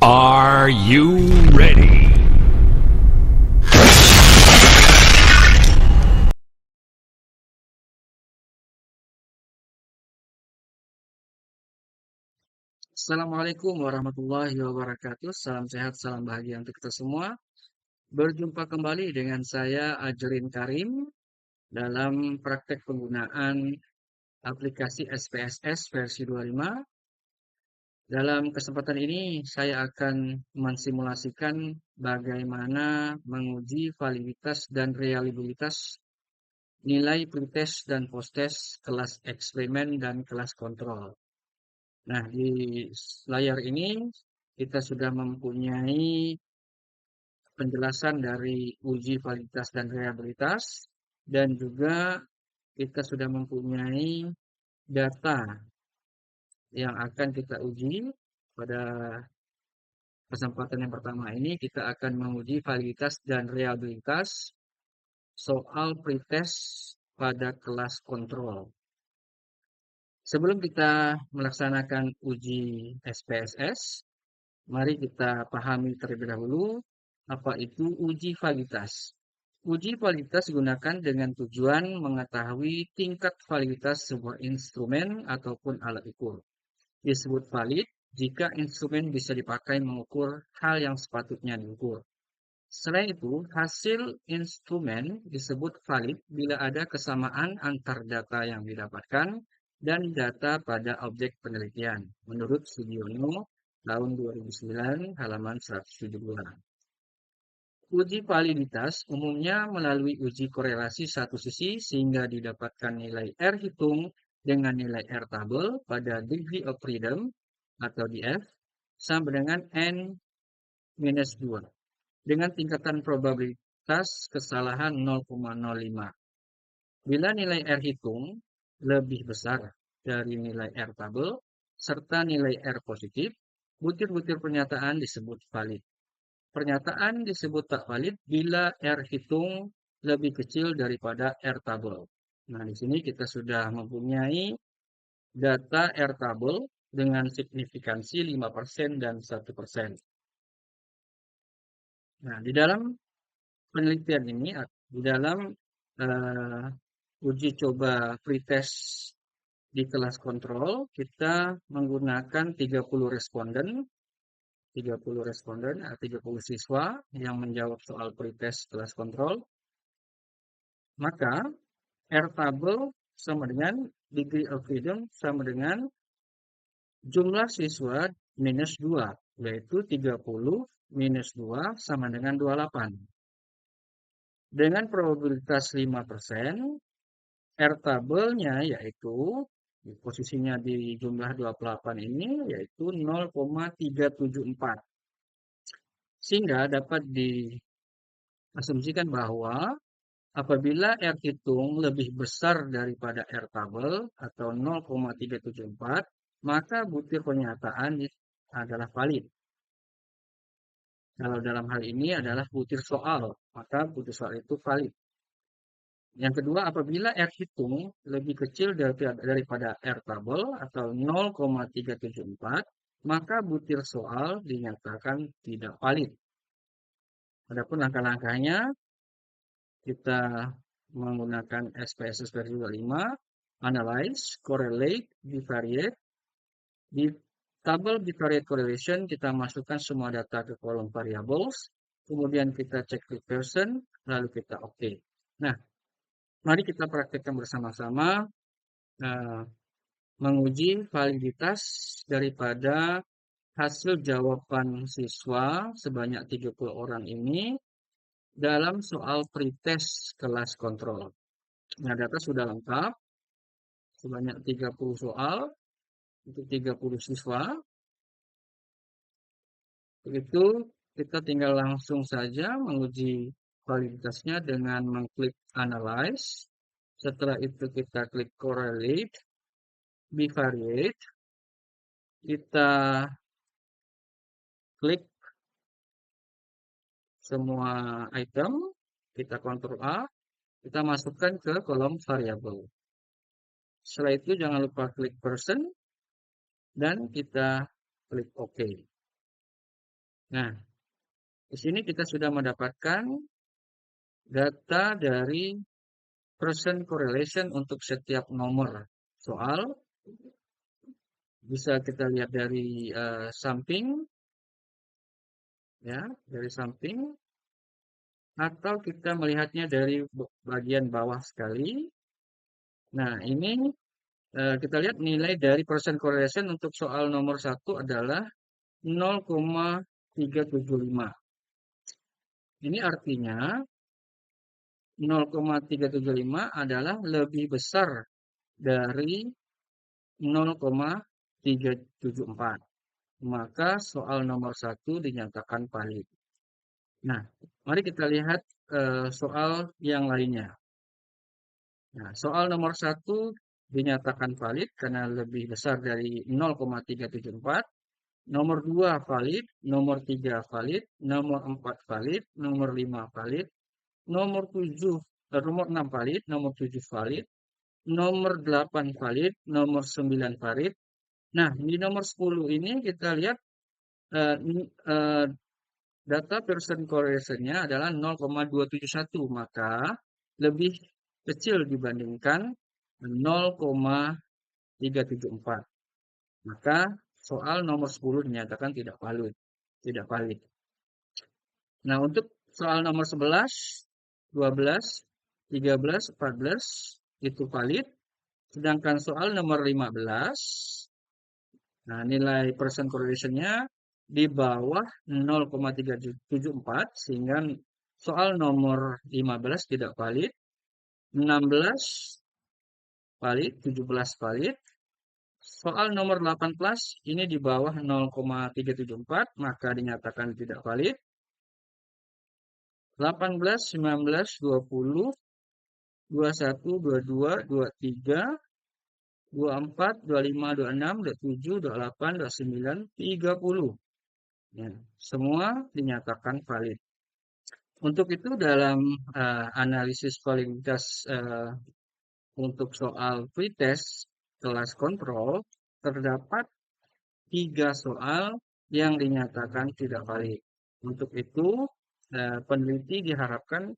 Are you ready? Assalamualaikum warahmatullahi wabarakatuh. Salam sehat, salam bahagia untuk kita semua. Berjumpa kembali dengan saya Ajrin Karim dalam praktek penggunaan aplikasi SPSS versi 25. Dalam kesempatan ini saya akan mensimulasikan bagaimana menguji validitas dan reliabilitas nilai pretest dan posttest kelas eksperimen dan kelas kontrol. Nah, di layar ini kita sudah mempunyai penjelasan dari uji validitas dan reliabilitas, dan juga kita sudah mempunyai data yang akan kita uji. Pada kesempatan yang pertama ini kita akan menguji validitas dan reliabilitas soal pretest pada kelas kontrol. Sebelum kita melaksanakan uji SPSS, mari kita pahami terlebih dahulu apa itu uji validitas. Uji validitas digunakan dengan tujuan mengetahui tingkat validitas sebuah instrumen ataupun alat ukur. Disebut valid jika instrumen bisa dipakai mengukur hal yang sepatutnya diukur. Selain itu, hasil instrumen disebut valid bila ada kesamaan antar data yang didapatkan dan data pada objek penelitian, menurut Sugiono tahun 2009 halaman 172. Uji validitas umumnya melalui uji korelasi satu sisi sehingga didapatkan nilai R hitung dengan nilai R tabel pada degree of freedom atau DF sama dengan N-2 dengan tingkatan probabilitas kesalahan 0,05. Bila nilai R hitung lebih besar dari nilai R tabel serta nilai R positif, butir-butir pernyataan disebut valid. Pernyataan disebut tak valid bila R hitung lebih kecil daripada R tabel. Nah, di sini kita sudah mempunyai data R tabel dengan signifikansi 5% dan 1%. Nah, di dalam penelitian ini, di dalam uji coba pretest di kelas kontrol, kita menggunakan 30 responden, 30 siswa yang menjawab soal pretest kelas kontrol. Maka R tabel sama dengan degree of freedom sama dengan jumlah siswa minus 2, yaitu 30 minus 2 sama dengan 28. Dengan probabilitas 5%, R tabelnya yaitu posisinya di jumlah 28 ini yaitu 0,374. Sehingga dapat diasumsikan bahwa apabila R hitung lebih besar daripada R tabel atau 0,374, maka butir pernyataan adalah valid. Kalau dalam hal ini adalah butir soal, maka butir soal itu valid. Yang kedua, apabila R hitung lebih kecil daripada R tabel atau 0,374, maka butir soal dinyatakan tidak valid. Adapun langkah-langkahnya, kita menggunakan SPSS versi 25, analyze, correlate, bivariate. Di tabel bivariate correlation, kita masukkan semua data ke kolom variables, kemudian kita cek recursion, lalu kita OK. Nah, mari kita praktekkan bersama-sama menguji validitas daripada hasil jawaban siswa sebanyak 30 orang ini dalam soal pretest kelas kontrol. Nah, data sudah lengkap, sebanyak 30 soal untuk 30 siswa. Begitu, kita tinggal langsung saja menguji validitasnya dengan mengklik analyze. Setelah itu kita klik correlate, bivariate. Kita klik semua item, kita Ctrl A, kita masukkan ke kolom variabel. Setelah itu jangan lupa klik person dan kita klik OK. Nah, di sini kita sudah mendapatkan data dari percent correlation untuk setiap nomor soal. Bisa kita lihat dari samping, ya, dari samping, atau kita melihatnya dari bagian bawah sekali. Nah, ini kita lihat nilai dari percent correlation untuk soal nomor 1 adalah 0,375. Ini artinya 0,375 adalah lebih besar dari 0,374. Maka soal nomor 1 dinyatakan valid. Nah, mari kita lihat soal yang lainnya. Nah, soal nomor 1 dinyatakan valid karena lebih besar dari 0,374. Nomor 2 valid, nomor 3 valid, nomor 4 valid, nomor 5 valid, nomor 7, nomor 6 valid, nomor 7 valid, nomor 8 valid, nomor 9 valid. Nah, di nomor 10 ini kita lihat eh, eh, data percent correlation-nya adalah 0,271, maka lebih kecil dibandingkan 0,374. Maka soal nomor 10 dinyatakan tidak valid. Tidak valid. Nah, untuk soal nomor 11, 12, 13, 14 itu valid. Sedangkan soal nomor 15, nah nilai percent correlation-nya di bawah 0,374 sehingga soal nomor 15 tidak valid, 16 valid, 17 valid. Soal nomor 18 ini di bawah 0,374 maka dinyatakan tidak valid. 18, 19, 20, 21, 22, 23, 24, 25, 26, 27, 28, 29, 30. Ya, semua dinyatakan valid. Untuk itu dalam analisis validitas untuk soal pretest kelas kontrol terdapat 3 soal yang dinyatakan tidak valid. Untuk itu peneliti diharapkan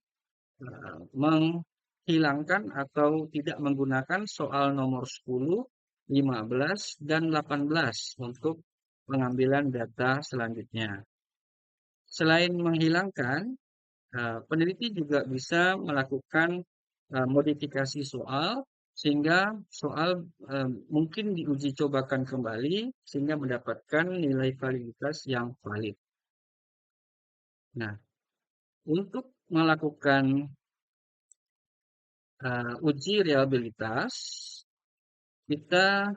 menghilangkan atau tidak menggunakan soal nomor 10, 15, dan 18 untuk pengambilan data selanjutnya. Selain menghilangkan, peneliti juga bisa melakukan modifikasi soal sehingga soal mungkin diuji cobakan kembali sehingga mendapatkan nilai validitas yang valid. Nah, untuk melakukan uji reliabilitas, kita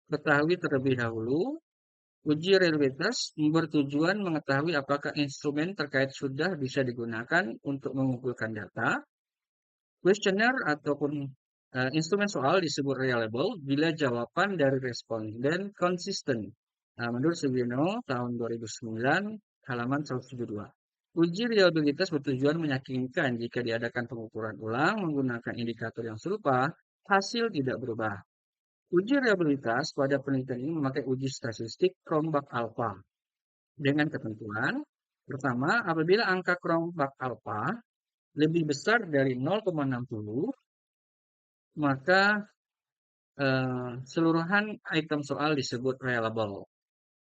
ketahui terlebih dahulu, uji reliabilitas bertujuan mengetahui apakah instrumen terkait sudah bisa digunakan untuk mengumpulkan data. Kuesioner ataupun instrumen soal disebut reliable bila jawaban dari responden konsisten. Menurut Sugiono tahun 2009, halaman 172. Uji reliabilitas bertujuan meyakinkan jika diadakan pengukuran ulang menggunakan indikator yang serupa, hasil tidak berubah. Uji reliabilitas pada penelitian ini memakai uji statistik Cronbach alpha dengan ketentuan pertama, apabila angka Cronbach alpha lebih besar dari 0,60, maka seluruhan item soal disebut reliable.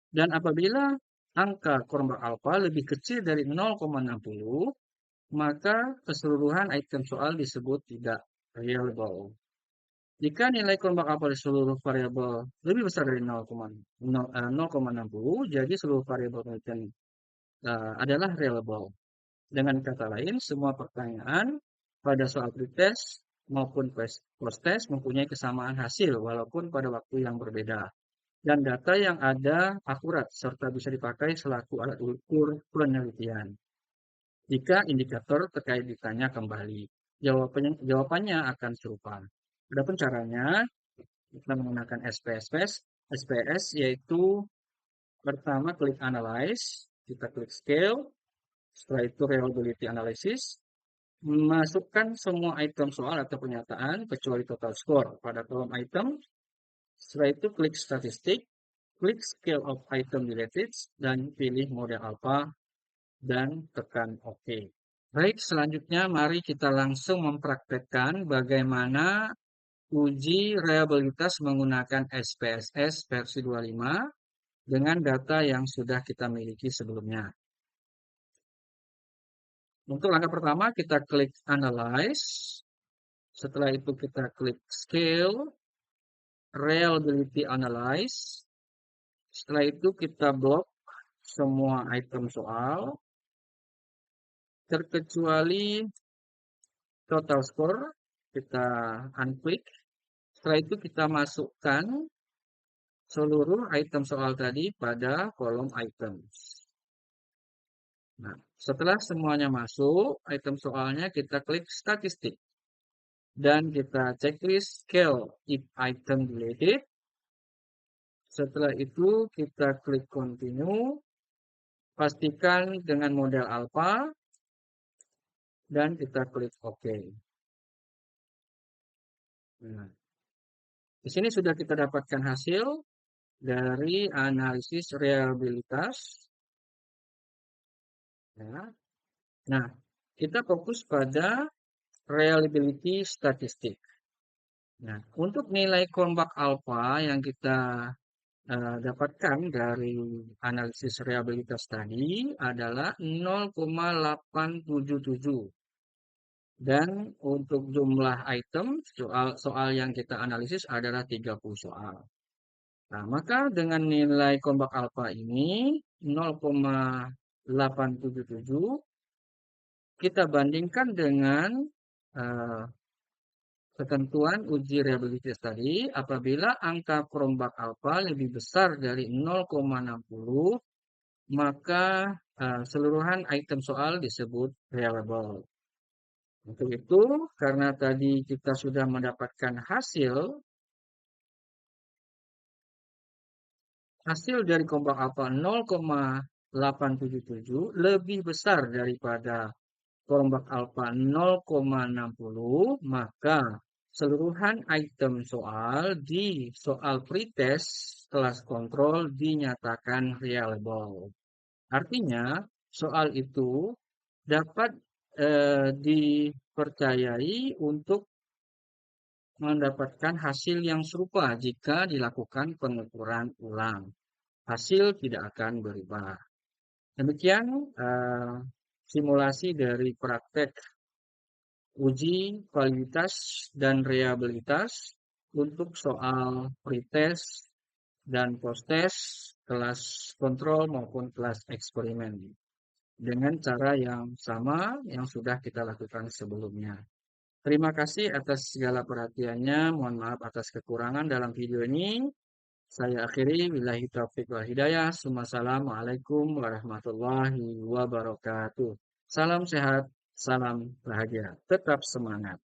Dan apabila angka Cronbach alpha lebih kecil dari 0,60, maka keseluruhan item soal disebut tidak reliable. Jika nilai Cronbach alpha di seluruh variabel lebih besar dari 0,60, jadi seluruh variabel penelitian adalah reliable. Dengan kata lain, semua pertanyaan pada soal pretest maupun post-test mempunyai kesamaan hasil walaupun pada waktu yang berbeda. Dan data yang ada akurat serta bisa dipakai selaku alat ukur penelitian. Jika indikator terkait ditanya kembali, jawabannya akan serupa. Adapun caranya, kita menggunakan SPS yaitu pertama klik analyze, kita klik scale, setelah itu reliability analysis, masukkan semua item soal atau pernyataan kecuali total score pada kolom item. Setelah itu klik statistik, klik scale of item deleted dan pilih model alpha dan tekan OK. Baik, selanjutnya mari kita langsung mempraktekkan bagaimana uji reliabilitas menggunakan SPSS versi 25 dengan data yang sudah kita miliki sebelumnya. Untuk langkah pertama kita klik Analyze. Setelah itu kita klik Scale, Reliability Analyze. Setelah itu kita blok semua item soal, terkecuali total score, kita unclick. Setelah itu kita masukkan seluruh item soal tadi pada kolom items. Nah, setelah semuanya masuk, item soalnya kita klik statistik. Dan kita checklist scale if item deleted. Setelah itu kita klik continue. Pastikan dengan model alpha. Dan kita klik OK. Nah, di sini sudah kita dapatkan hasil dari analisis reliabilitas. Ya. Nah, kita fokus pada reliability statistik. Nah, untuk nilai Cronbach alpha yang kita dapatkan dari analisis reliabilitas tadi adalah 0,877. Dan untuk jumlah item, soal yang kita analisis adalah 30 soal. Nah, maka dengan nilai Cronbach alpha ini 0,877 kita bandingkan dengan ketentuan uji reliabilitas tadi. Apabila angka Cronbach alpha lebih besar dari 0,60 maka seluruhan item soal disebut reliable. Untuk itu, karena tadi kita sudah mendapatkan hasil dari Cronbach alpha 0,877 lebih besar daripada Cronbach alpha 0,60, maka seluruhan item soal di soal pretest kelas kontrol dinyatakan reliable. Artinya, soal itu dapat dipercayai untuk mendapatkan hasil yang serupa jika dilakukan pengukuran ulang. Hasil tidak akan berubah. Demikian simulasi dari praktek uji validitas dan reliabilitas untuk soal pretest dan posttest kelas kontrol maupun kelas eksperimen dengan cara yang sama yang sudah kita lakukan sebelumnya. Terima kasih atas segala perhatiannya. Mohon maaf atas kekurangan dalam video ini. Saya akhiri, billahi taufiq wal hidayah. Wassalamualaikum warahmatullahi wabarakatuh. Salam sehat, salam bahagia. Tetap semangat.